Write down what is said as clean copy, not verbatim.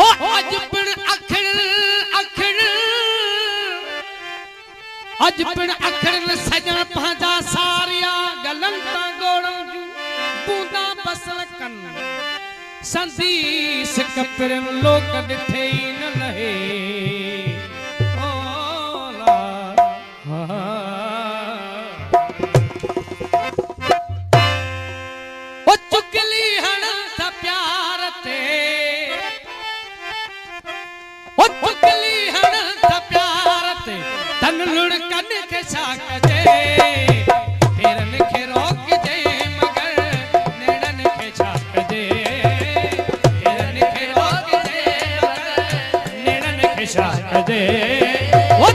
ओ अज पिण अखड़ अखड़ अज पिण अखड़ न सजन पंहिंजा सारिया गलन ता गोड़न जूं बूंदा बसल कन संदीस कपिरन लोक ॾिठे ई न लहे ओ ला ओ चुगली हण ता प्यार ते ओ चुगली हण ता प्यार ते तन लुड़कन के छा कजे फेरन खे रोक जे मगर नेड़न के छा कजे फेरन खे रोक जे मगर नेड़न के छा कजे ओ